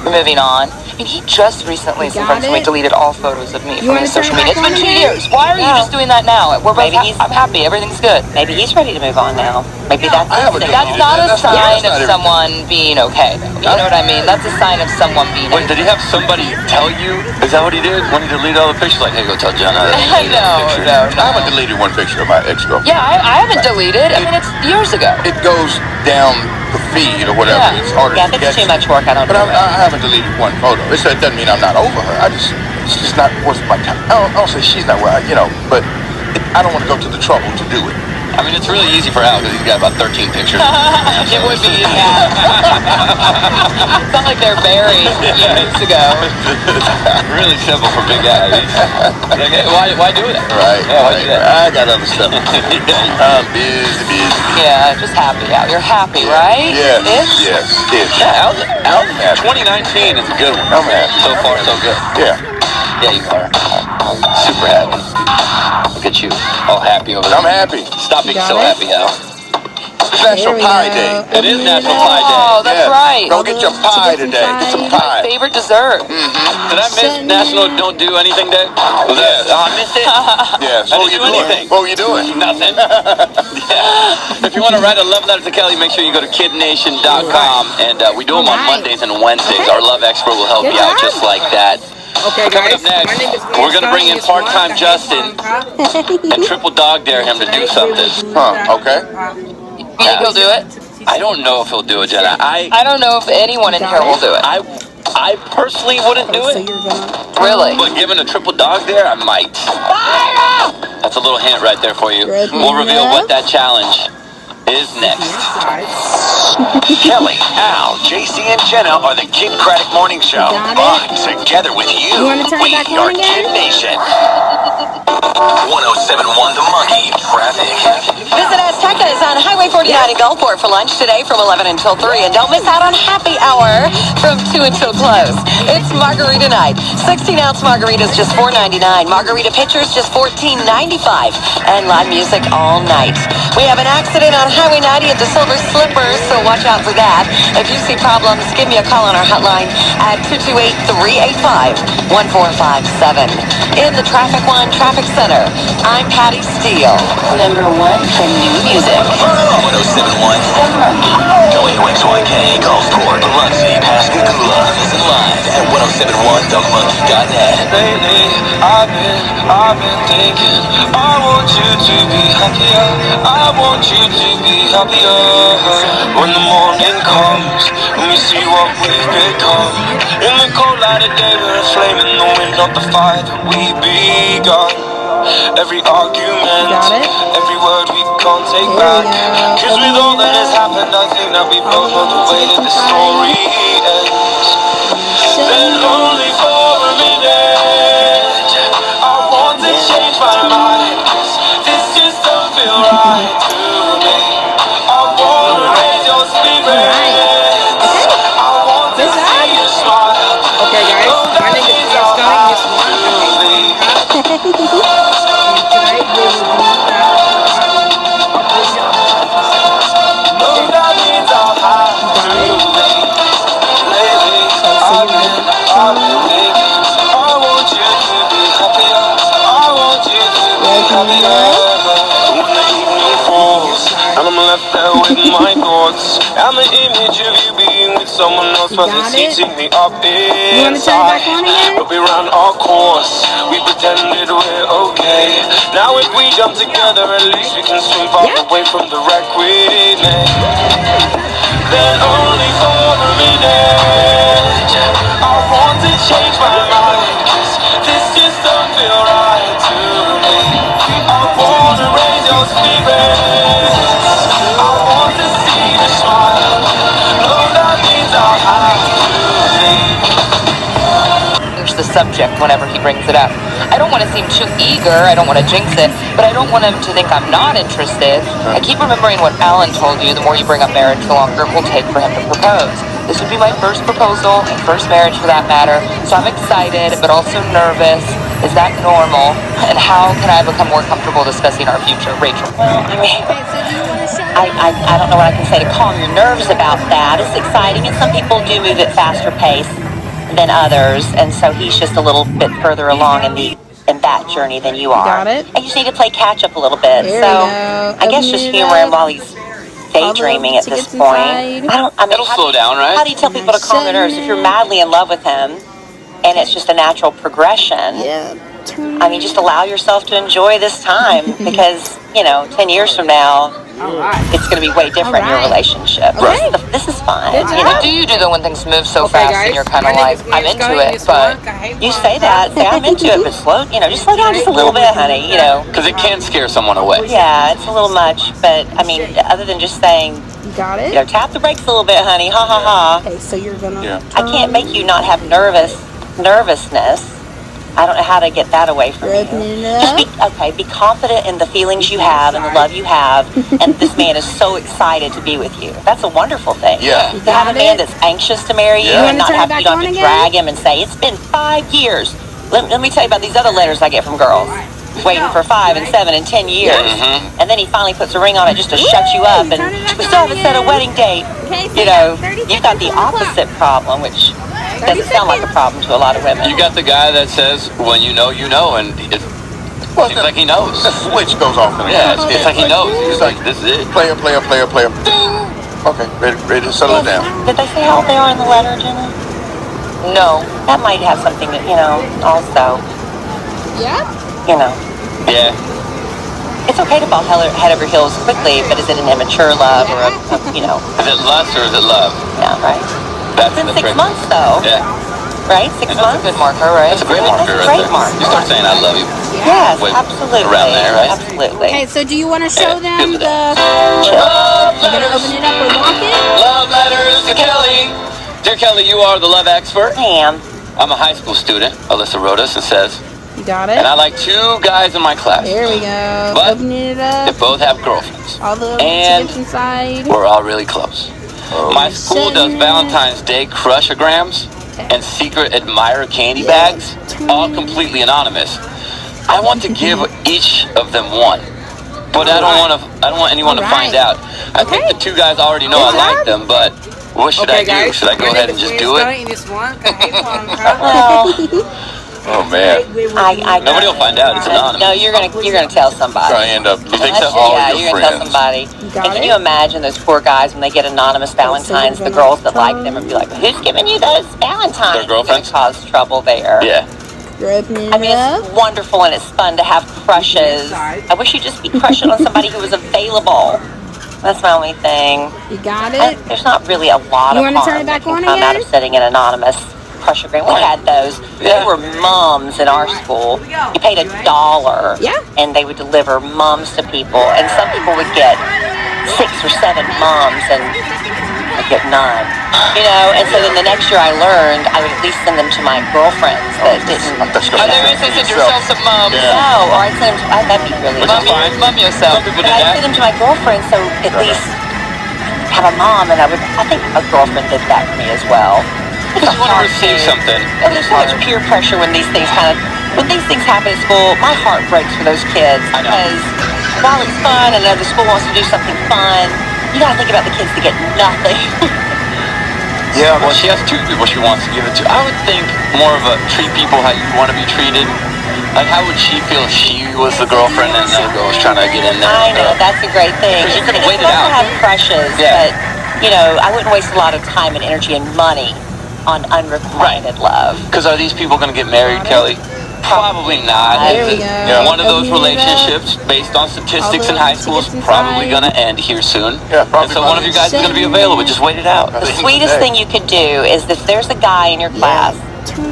moving on. I mean, he just recently, some friends told me, deleted all photos of me from his social media. It's been 2 years. Why are you just doing that now? We're both I'm happy. Everything's good. Maybe he's ready to move on now. Maybe that's not a sign of someone being okay, though. You know what I mean? That's a sign of someone being okay. Wait, did he have somebody tell you? Is that what he did? When he deleted all the pictures? Like, hey, go tell Jenna. No. I haven't deleted one picture of my ex-girlfriend. Yeah, I haven't deleted. I mean, it's years ago. It goes down the feed or whatever. Yeah. It's harder to if get it's too much work, I don't But do it. I haven't deleted one photo. It doesn't mean I'm not over her. It's just not worth my time. I don't say she's not where but I don't want to go to the trouble to do it. I mean, it's really easy for Al because he's got about 13 pictures. It would be easy. It's not like they're buried years ago. Really simple for big guys. Like, hey, why do it? Right. Yeah, why do that? I got other stuff. I'm busy. Yeah, just happy, Al. You're happy, right? Yes. Yeah, Al's 2019 is a good one. I'm happy. So far, so good. Yeah. Yeah, you are. Super happy. Look at you, all happy over there. I'm happy. Stop being so happy, Al. It's National Pie Day. It is National Pie Day. Oh, that's right. Go get your pie today. Get some pie. Favorite dessert. Did I miss National Don't Do Anything Day? Was that? Oh, I missed it. Yes. I didn't do anything. What were you doing? Nothing. Yeah. If you want to write a love letter to Kelly, make sure you go to kidnation.com. And we do them on Mondays and Wednesdays. Our love expert will help you out just like that. Okay, Coming guys. up next, we're going to bring in part-time Justin and triple dog dare him to do something. Huh, okay. You think he'll do it? I don't know if he'll do it, Jenna. I don't know if anyone in here will do it. I personally wouldn't do it. Really? But given a triple dog dare, I might. That's a little hint right there for you. We'll reveal what that challenge is next. Kelly, Al, JC, and Jenna are the Kid Craddock Morning Show. But together with you, we are Kid Nation. 1071 The Monkey, traffic. Visit Aztecas on Highway 49 in Gulfport for lunch today from 11 until 3. And don't miss out on happy hour from 2 until close. It's margarita night. 16-ounce margaritas just $4.99. Margarita pitchers just $14.95. And live music all night. We have an accident on Highway 90 at the Silver Slippers, so watch out for that. If you see problems, give me a call on our hotline at 228-385-1457. In the Traffic One Traffic Center, I'm Patty Steele. Number 1 for new music. 1071 The Monkey. WXYK, Gulfport, Biloxi, Pascagoula. Listen live at 1071themonkey.net. Lately, I've been thinking, I want you to be happier. I want you to be happier. When the morning comes and we see what we've become. In the cold light of day, we're a flame in the wind of the fire that we begun. Every argument, every word we can't take back. Cause with all that has happened, I think that we both know the way that the story ends. Then only for a minute, I want to change my mind. This just don't feel right to me. I wanna raise your spirits. I want to see you smile. Okay, guys. My name is and I'm left there with my thoughts and the image of you being with someone else was eating me up inside. But we ran our course, we pretended we're okay. Now if we jump together, at least we can swim far away from the wreck we made. Then only for a minute, I want to change my mind, 'cause this just don't feel right to me. I wanna raise your spirits, I want to see you smile. No, that means I'll have to leave. Change the subject whenever he brings it up. I don't want to seem too eager, I don't want to jinx it, but I don't want him to think I'm not interested. I keep remembering what Alan told you, the more you bring up marriage, the longer it will take for him to propose. This would be my first proposal, and first marriage for that matter, so I'm excited, but also nervous. Is that normal? And how can I become more comfortable discussing our future? Rachel. Well, I mean, I don't know what I can say to calm your nerves about that. It's exciting, and some people do move at faster pace. than others, and so he's just a little bit further along in that journey than you are. Got it. And you just need to play catch up a little bit. There so we go. I guess Open just it humor him up. while he's daydreaming at this tickets point. inside. It'll slow down, right? How do you tell people to calm their nerves if you're madly in love with him and it's just a natural progression? Yeah. I mean, just allow yourself to enjoy this time because, 10 years from now, it's going to be way different in your All right. relationship. Okay. This is fun. Good job. What do you do though when things move so Okay, fast guys, and you're kind of my like, name is I'm Liz into Scully, it, Miss but Mark. I hate You Mark. say that. Say, I'm into it, but just slow down just a little bit, honey, Because it can scare someone away. Yeah, it's a little much, but, I mean, other than just saying, You got it? tap the brakes a little bit, honey, ha, ha, ha. Okay, so you're gonna. Yeah. I can't make you not have nervousness. I don't know how to get that away from you. Open it Just up. be confident in the feelings you have and the love you have, and this man is so excited to be with you. That's a wonderful thing. Yeah. To have a Got man it. that's anxious to marry you Yeah. and You wanna not turn it have you back don't on have to again? drag him and say, it's been 5 years. Let me tell you about these other letters I get from girls. Waiting for 5 and 7 and 10 years. And then he finally puts a ring on it just to shut you up. And turn it back we still on haven't set a again. wedding date. Okay, so You you know, got 30 you've got the seconds on the clock. opposite problem, which doesn't sound like a problem to a lot of women. You got the guy that says, when you know, and it seems like he knows. The switch goes off. In the Yeah, it's like he knows. He's like, this is it. Player. Ding. Okay, ready to settle it down. Did they say how old they are in the letter, Jenna? no. That might have something to, also, Yeah. Yeah. it's okay to fall head over heels quickly, but is it an immature love or Is it lust or is it love? yeah, right? That's It's been the 6 trick. months though, Yeah. right? 6 That's months? That's a good marker, right? That's a great marker That's a right great there. marker. You start saying I love you. Yes, Wait, absolutely. around there, right? Absolutely. Okay, so do you want to show Yeah, them good the? with You're Love gonna open it up or lock it? Love letters to Kelly. Dear Kelly, you are the love expert. I am. I'm a high school student. Alyssa wrote us and says, You got and I it. like 2 guys in my class. There we go. But Open it they up. both have girlfriends. All the and tickets inside. We're all really close. My school does Valentine's Day crushograms and secret admirer candy bags, all completely anonymous. I want to give each of them one, but I don't want anyone to find out. I think the 2 guys already know I like them, but what should I Okay, do? guys. Should I go my ahead name and is just Liz do it? Scully, and this Mark. I hate Mark. Well, Oh man. I Nobody will find out. It's anonymous. No, you're gonna tell somebody. Try to end up You think so? Unless all yeah, your you're gonna tell friends. somebody. got And can it? you imagine those poor guys when they get anonymous Valentines? The girls that like them and be like, "Who's giving you those Valentines?" Their girlfriends? It's gonna cause trouble there. Yeah. You're opening I mean, it up. it's wonderful and it's fun to have crushes. I wish you'd just be crushing on somebody who was available. That's my only thing. You got it. There's not really a lot You of wanna harm turn it back that can on come out again? of setting an anonymous crushogram. We had those. Yeah. They were mums in our school. You paid $1, Yeah. and they would deliver mums to people. And some people would get 6 or 7 mums, and I'd get none. And so then the next year I learned I would at least send them to my girlfriends that didn't. Are there instances yourself some mums? No, or I'd send them to, that'd be really Which is fine. Mum yourself. Some people But do I'd send that. them to my girlfriends, so at least have a mom, and I think a girlfriend did that for me as well. Because you want to receive something. And there's so much peer pressure when these things happen at school. My heart breaks for those kids I know. because while it's fun and the school wants to do something fun, you gotta think about the kids that get nothing. Yeah, well, she has 2 people she wants to give it to. I would think more of a treat people how you want to be treated. Like, how would she feel if she was the girlfriend and another girl was trying to get in there? I know, that's a great thing. Because you It's could've waited fun to out. have crushes, Yeah. but I wouldn't waste a lot of time and energy and money on unrequited love. Because are these people going to get married, Kelly? Probably not. There we go. One of those Open it up. relationships, based on statistics in All the high school, is tickets probably inside. going to end here soon. Yeah, probably And so one of you guys is going to be available. Just wait it out. The sweetest thing you could do is if there's a guy in your class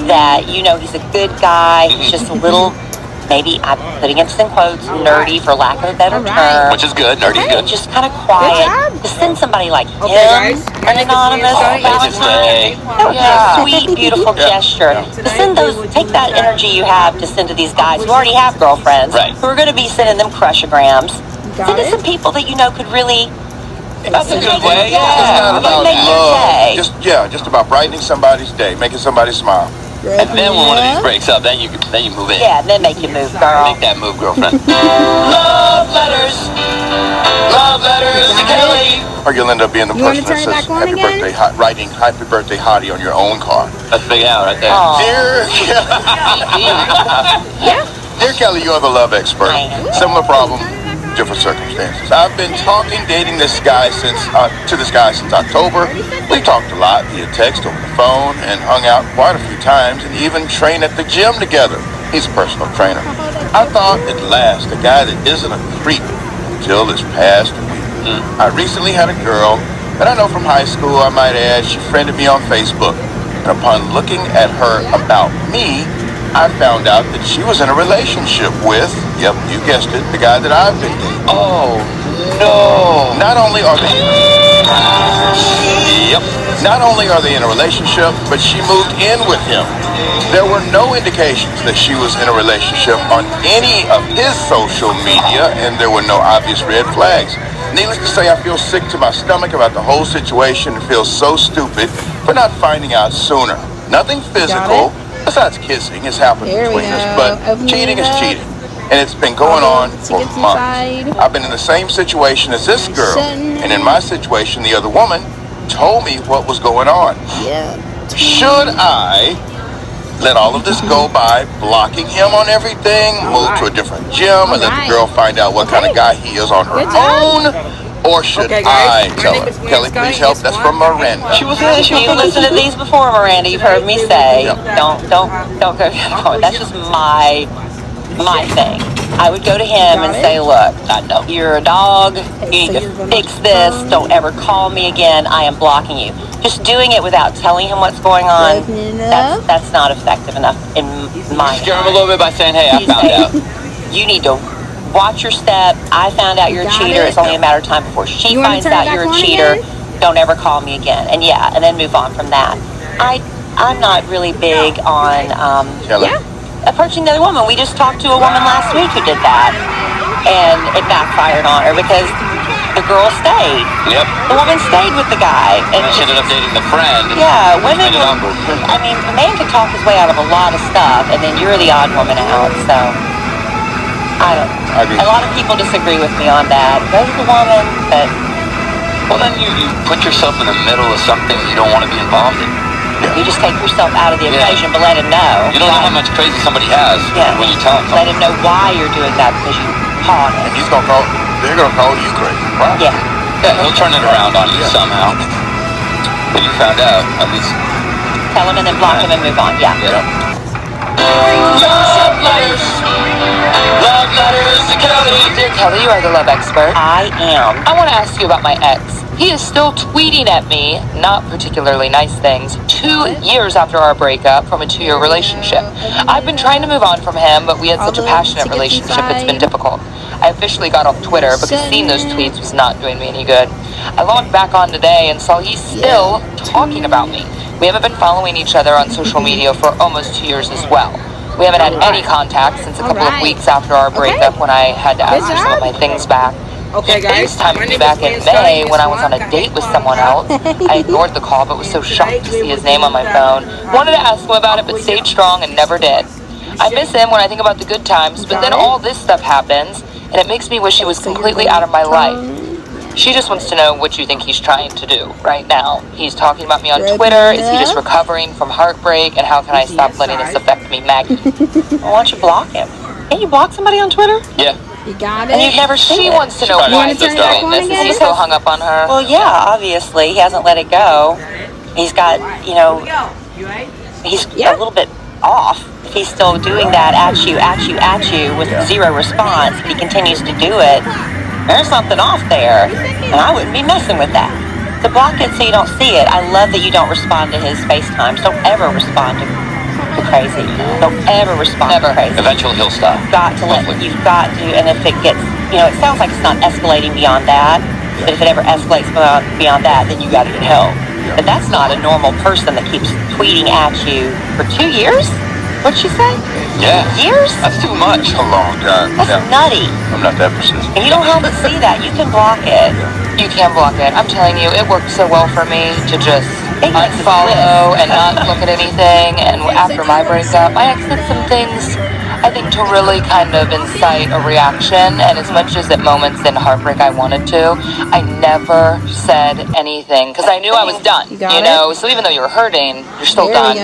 that he's a good guy, he's just a little, maybe I'm putting it in quotes, nerdy for lack of a better All right. term. Which is good. Nerdy's good. Just kind of quiet. job. To send somebody like him Okay, guys. an anonymous Ladies Day. Valentine. That would be a sweet, beautiful gesture. To take that energy you have to send to these guys who already have girlfriends, Right. who are going to be sending them crushograms. Got Send it it. to people that could really. That's a good way. It's not Yeah. about Make your day. love. Just about brightening somebody's day, making somebody smile. You're And then when one of opening these it up. breaks up, then you move in. Yeah, then make you move, girl. Make that move, girlfriend. Love letters Love letters to Kelly. Or you'll end up being the You wanna person that turn it says back on happy again? birthday, writing happy birthday hottie on your own car. That's Big Al right there. Dear, Dear Kelly, you're the love expert. Similar problem, different circumstances. I've been dating this guy since October. We talked a lot via text, over the phone, and hung out quite a few times, and even trained at the gym together. He's a personal trainer. I thought at last a guy that isn't a creep until this past week. I recently had a girl that I know from high school, I might add. She friended me on Facebook. And upon looking at her about me, I found out that she was in a relationship with, yep, you guessed it, the guy that I've been dating. Oh, no. Not only are they in a relationship, but she moved in with him. There were no indications that she was in a relationship on any of his social media, and there were no obvious red flags. Needless to say, I feel sick to my stomach about the whole situation and feel so stupid for not finding out sooner. Nothing physical, besides kissing, has happened There we between us, go. but Open cheating it is up. cheating. And it's been going on to for get months. inside. I've been in the same situation as this girl, Shutting and in my situation, the other woman told me what was going on. Yeah. Should I let all of this go by blocking him on everything, move to a different gym, and let the girl find out what kind of guy he is on her Good job. own? Or should I tell her? Kelly, please help. That's from Miranda. You've listened to these before, Miranda. You've heard me say, don't go. That's just my thing. I would go to him and say, look, I know you're a dog. You need to fix this. Don't ever call me again. I am blocking you. Just doing it without telling him what's going on, that's not effective enough in my Scare him a little bit by saying, hey, I found out. You need to watch your step. I found out you're a cheater. It's only a matter of time before she finds out you're a cheater. Don't ever call me again. And and then move on from that. I'm not really big on approaching the other woman. We just talked to a woman last week who did that, and it backfired on her because the girl stayed. Yep. The woman stayed with the guy, and She ended up dating the friend. yeah, women. Made it awkward. I mean, a man can talk his way out of a lot of stuff, and then you're the odd woman out. So I don't. I agree. A lot of people disagree with me on that. Go to the woman, but Well, then you put yourself in the middle of something you don't want to be involved in. you just take yourself out of the Yeah. equation. But let him know. You don't know how much crazy somebody has Yeah. when you tell them Let something. him know why you're doing that because you caught And it. they're gonna call you crazy. Wow. Yeah. Yeah, he'll turn it around on you somehow. But you found out, at least. Tell him and then block him and move on. Yeah. Yeah. Love letters to Kelly. Dear Kelly, you are the love expert. I am. I want to ask you about my ex. He is still tweeting at me, not particularly nice things, 2 years after our breakup from a 2-year relationship. I've been trying to move on from him, but we had such a passionate relationship, it's been difficult. I officially got off Twitter because seeing those tweets was not doing me any good. I logged back on today and saw he's still talking about me. We haven't been following each other on social media for almost 2 years as well. We haven't had any contact since a couple of weeks after our breakup when I had to ask for some of my things back. Okay, guys. FaceTimed me back in May when I was on a date with someone else. I ignored the call but was so shocked to see his name on my phone. Wanted to ask him about it but stayed strong and never did. I miss him when I think about the good times, but then all this stuff happens and it makes me wish he was completely out of my life. She just wants to know what you think he's trying to do right now. He's talking about me on Twitter. Is he just recovering from heartbreak? And how can I stop letting this affect me, Maggie? Why don't you block him? Can you block somebody on Twitter? Yeah. You got And it. you've never seen She it. wants to know probably why wants he's to start doing this. Is he again. still hung up on her? Well, yeah, obviously. He hasn't let it go. He's got, he's a little bit off. He's still doing that at you with zero response. If he continues to do it, there's something off there. And I wouldn't be messing with that. So block it so you don't see it. I love that you don't respond to his FaceTimes. Don't ever respond to crazy. Don't ever respond to crazy. Eventually he'll stop. You've got to, and if it gets, it sounds like it's not escalating beyond that, but if it ever escalates beyond that, then you got to get help. But that's not a normal person that keeps tweeting at you for 2 years? What'd she say? Yeah. Years? That's too much. A long time. That's Yeah. nutty. I'm not that persistent. And you don't have to see that. You can block it. You can block it. I'm telling you, it worked so well for me to just It gets unfollow and not look at anything. And after my breakup, I exited some things I think trying to really kind of incite a reaction, and as much as at moments in heartbreak I wanted to, I never said anything because I knew I was done. You got you know, so even though you're hurting, you're still There we done. go.